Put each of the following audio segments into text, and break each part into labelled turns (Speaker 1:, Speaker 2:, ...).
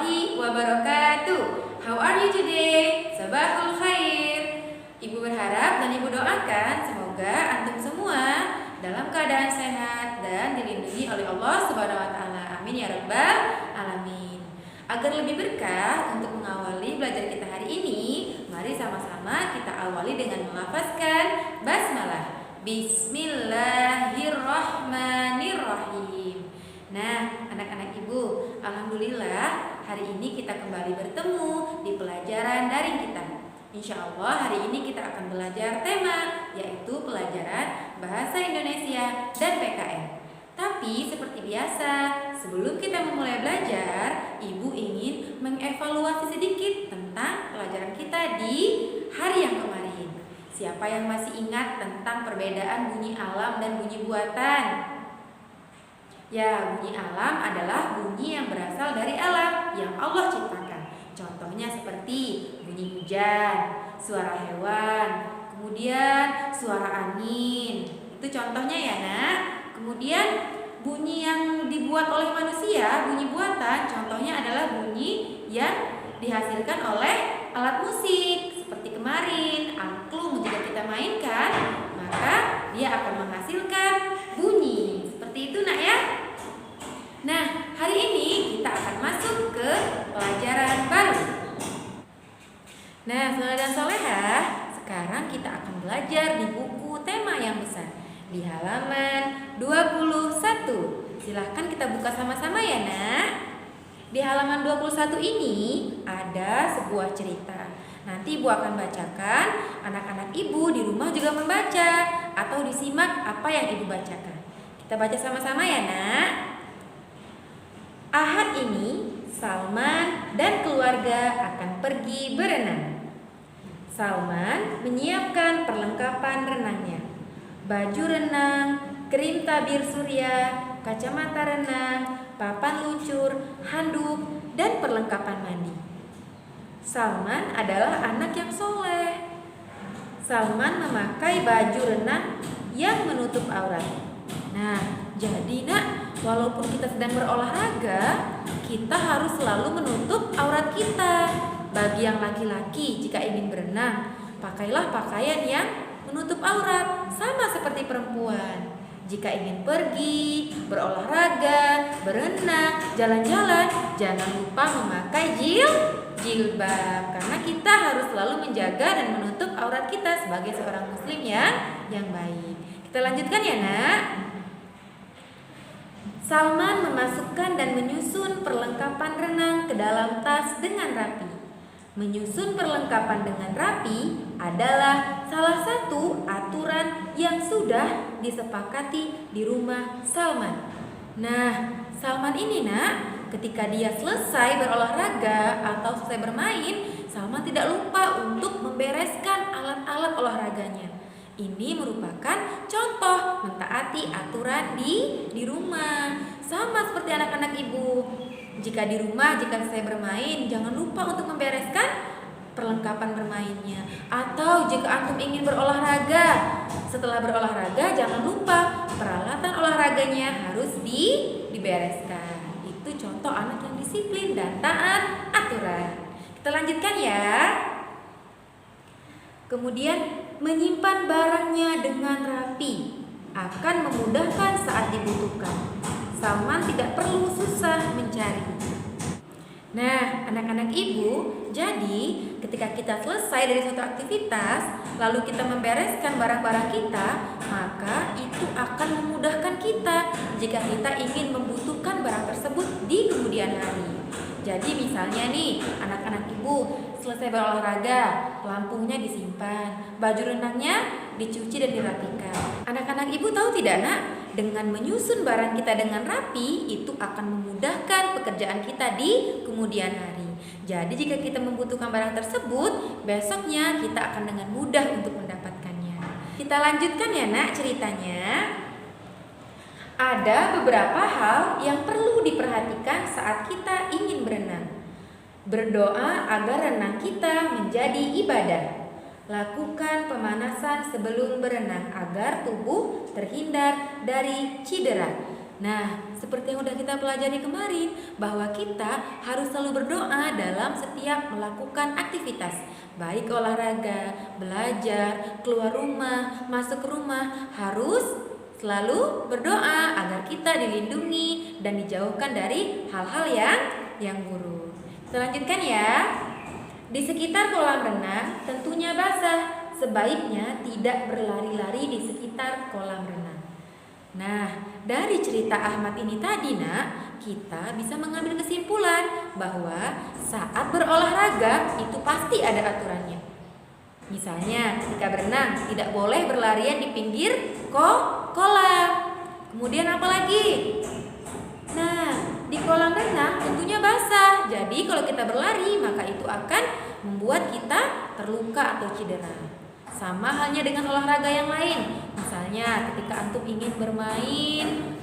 Speaker 1: warahmatullahi wabarakatuh. How are you today? Sabahul khair. Ibu berharap dan ibu doakan semoga antum semua dalam keadaan sehat dan dilindungi oleh Allah Subhanahu wa taala. Amin ya rabbal alamin. Agar lebih berkah untuk mengawali belajar kita hari ini, mari sama-sama kita awali dengan melafazkan basmalah. Bismillahirrahmanirrahim. Nah, anak-anak ibu, alhamdulillah hari ini kita kembali bertemu di pelajaran daring kita. Insya Allah hari ini kita akan belajar tema, yaitu pelajaran Bahasa Indonesia dan PKN. Tapi seperti biasa, sebelum kita memulai belajar, ibu ingin mengevaluasi sedikit tentang pelajaran kita di hari yang kemarin. Siapa yang masih ingat tentang perbedaan bunyi alam dan bunyi buatan? Ya, bunyi alam adalah bunyi yang berasal dari alam yang Allah ciptakan. Contohnya seperti bunyi hujan, suara hewan, kemudian suara angin. Itu contohnya ya nak. Kemudian bunyi yang dibuat oleh manusia, bunyi buatan, contohnya adalah bunyi yang dihasilkan oleh alat musik. Seperti kemarin, angklung jika kita mainkan, maka dia akan menghasilkan bunyi. Seperti itu nak ya. Nah, hari ini kita akan masuk ke pelajaran baru. Nah, saudara dan solehah, sekarang kita akan belajar di buku tema yang besar di halaman 21. Silahkan kita buka sama-sama ya nak. Di halaman 21 ini ada sebuah cerita. Nanti ibu akan bacakan, anak-anak ibu di rumah juga membaca atau disimak apa yang ibu bacakan. Kita baca sama-sama ya nak. Ahad ini Salman dan keluarga akan pergi berenang. Salman menyiapkan perlengkapan renangnya. Baju renang, krim tabir surya, kacamata renang, papan luncur, handuk, dan perlengkapan mandi. Salman adalah anak yang soleh. Salman memakai baju renang yang menutup aurat. Nah, jadi nak, walaupun kita sedang berolahraga, kita harus selalu menutup aurat kita. Bagi yang laki-laki, jika ingin berenang, pakailah pakaian yang menutup aurat, sama seperti perempuan. Jika ingin pergi, berolahraga, berenang, jalan-jalan, jangan lupa memakai jilbab, karena kita harus selalu menjaga dan menutup aurat kita sebagai seorang muslim yang baik. Kita lanjutkan ya nak. Salman memasukkan dan menyusun perlengkapan renang ke dalam tas dengan rapi. Menyusun perlengkapan dengan rapi adalah salah satu aturan yang sudah disepakati di rumah Salman. Nah, Salman ini nak, ketika dia selesai berolahraga atau selesai bermain, Salman tidak lupa untuk membereskan alat-alat olahraganya. Ini merupakan contoh mentaati aturan di rumah. Sama seperti anak-anak ibu. Jika di rumah, jika saya bermain, jangan lupa untuk membereskan perlengkapan bermainnya. Atau jika antum ingin berolahraga, setelah berolahraga jangan lupa peralatan olahraganya harus dibereskan. Itu contoh anak yang disiplin dan taat aturan. Kita lanjutkan ya. Kemudian menyimpan barangnya dengan rapi akan memudahkan saat dibutuhkan. Salman tidak perlu susah mencari. Nah, anak-anak ibu, jadi ketika kita selesai dari suatu aktivitas, lalu kita membereskan barang-barang kita, maka itu akan memudahkan kita jika kita ingin membutuhkan barang tersebut di kemudian hari. Jadi misalnya nih, anak-anak ibu selesai berolahraga, lampunya disimpan, baju renangnya dicuci dan dirapikan. Anak-anak ibu tahu tidak nak, dengan menyusun barang kita dengan rapi, itu akan memudahkan pekerjaan kita di kemudian hari. Jadi jika kita membutuhkan barang tersebut, besoknya kita akan dengan mudah untuk mendapatkannya. Kita lanjutkan ya nak ceritanya. Ada beberapa hal yang perlu diperhatikan saat kita ingin berenang. Berdoa agar renang kita menjadi ibadah. Lakukan pemanasan sebelum berenang agar tubuh terhindar dari cedera. Nah, seperti yang udah kita pelajari kemarin, bahwa kita harus selalu berdoa dalam setiap melakukan aktivitas, baik olahraga, belajar, keluar rumah, masuk ke rumah, harus selalu berdoa agar kita dilindungi dan dijauhkan dari hal-hal yang buruk. Kita lanjutkan ya. Di sekitar kolam renang tentunya basah, sebaiknya tidak berlari-lari di sekitar kolam renang. Nah, dari cerita Ahmad ini tadi kita bisa mengambil kesimpulan bahwa saat berolahraga itu pasti ada aturannya. Misalnya ketika berenang tidak boleh berlarian di pinggir kolam. Kemudian apa lagi? Nah, di kolam renang tentunya basah. Jadi kalau kita berlari maka itu akan membuat kita terluka atau cedera. Sama halnya dengan olahraga yang lain. Misalnya ketika antum ingin bermain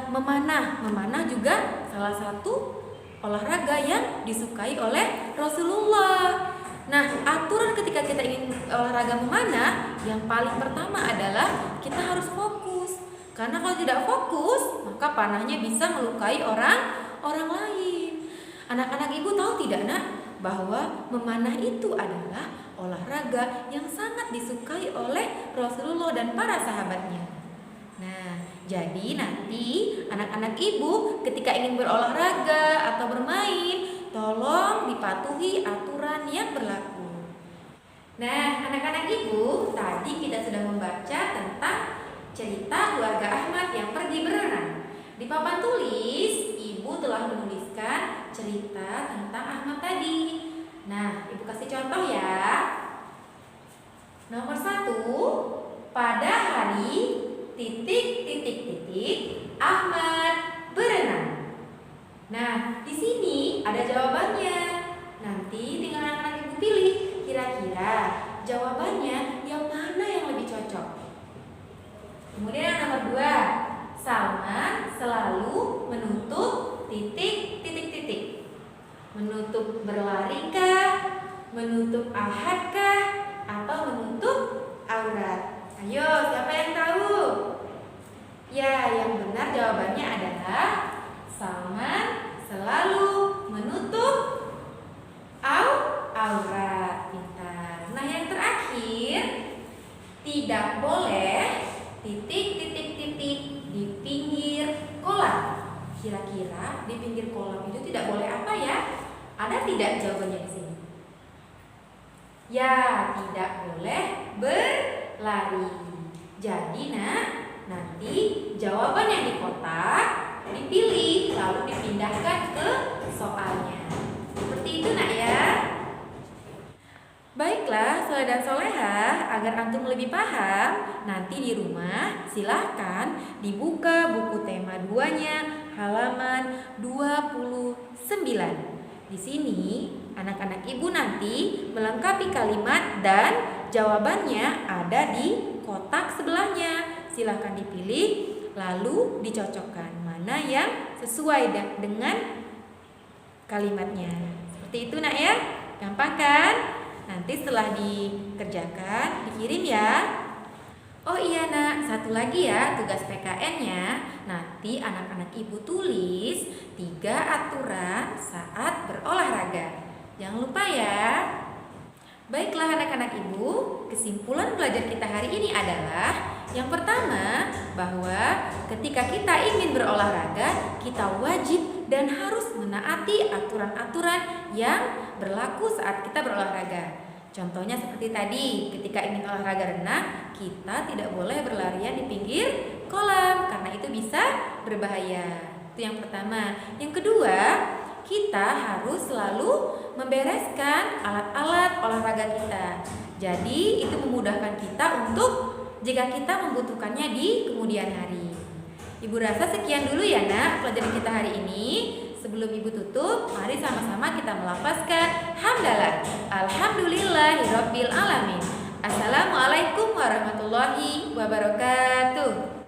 Speaker 1: memanah juga salah satu olahraga yang disukai oleh Rasulullah. Nah, aturan ketika kita ingin olahraga memanah, yang paling pertama adalah kita harus fokus. Karena kalau tidak fokus, maka panahnya bisa melukai orang lain. Anak-anak ibu tahu tidak bahwa memanah itu adalah olahraga yang sangat disukai oleh Rasulullah dan para sahabatnya. Nah, jadi nanti anak-anak ibu ketika ingin berolahraga atau bermain, tolong dipatuhi aturan yang berlaku. Nah, anak-anak ibu, tadi kita sudah membaca tentang cerita keluarga Ahmad yang pergi berenang. Di papan tulis, ibu telah menuliskan cerita tentang Ahmad tadi. Nah, ibu kasih contoh ya. Nomor 1, pada hari ... Ahmad berenang. Nah, di sini ada jawabannya. Nanti tinggal anak-anak ibu pilih kira-kira jawabannya yang mana yang lebih cocok. Kemudian yang nomor 2, Salman selalu menutup ... Menutup berlarikah, menutup ahadkah, atau menutup aurat? Ayo, siapa yang tahu? Ya, yang benar jawabannya adalah Salman selalu menutup aurat. Pintar. Nah, yang terakhir, tidak boleh ... di pinggir kolam. Kira-kira di pinggir kolam itu tidak boleh apa ya? Ada tidak jawabannya di sini? Ya, tidak boleh berlari. Jadi nanti jawaban yang di kotak dipilih lalu dipindahkan ke soalnya. Seperti itu ya. Baiklah, soleh dan soleha, agar antum lebih paham, nanti di rumah silahkan dibuka buku tema 2-nya halaman 29. Di sini anak-anak ibu nanti melengkapi kalimat dan jawabannya ada di kotak sebelahnya. Silahkan dipilih lalu dicocokkan mana yang sesuai dengan kalimatnya. Seperti itu ya. Gampang kan? Nanti setelah dikerjakan dikirim ya. Oh iya satu lagi ya tugas PKN-nya. Nanti anak-anak ibu tulis 3 aturan saat berolahraga. Jangan lupa ya. Baiklah anak-anak ibu, kesimpulan belajar kita hari ini adalah yang pertama, bahwa ketika kita ingin berolahraga, kita wajib dan harus menaati aturan-aturan yang berlaku saat kita berolahraga. Contohnya seperti tadi, ketika ingin olahraga renang, kita tidak boleh berlarian di pinggir kolam karena itu bisa berbahaya. Itu yang pertama. Yang kedua, kita harus selalu membereskan alat-alat olahraga kita. Jadi itu memudahkan kita untuk jika kita membutuhkannya di kemudian hari. Ibu rasa sekian dulu ya pelajaran kita hari ini. Sebelum ibu tutup, mari sama-sama kita melafazkan hamdalah. Alhamdulillahirabbil alamin. Assalamualaikum warahmatullahi wabarakatuh.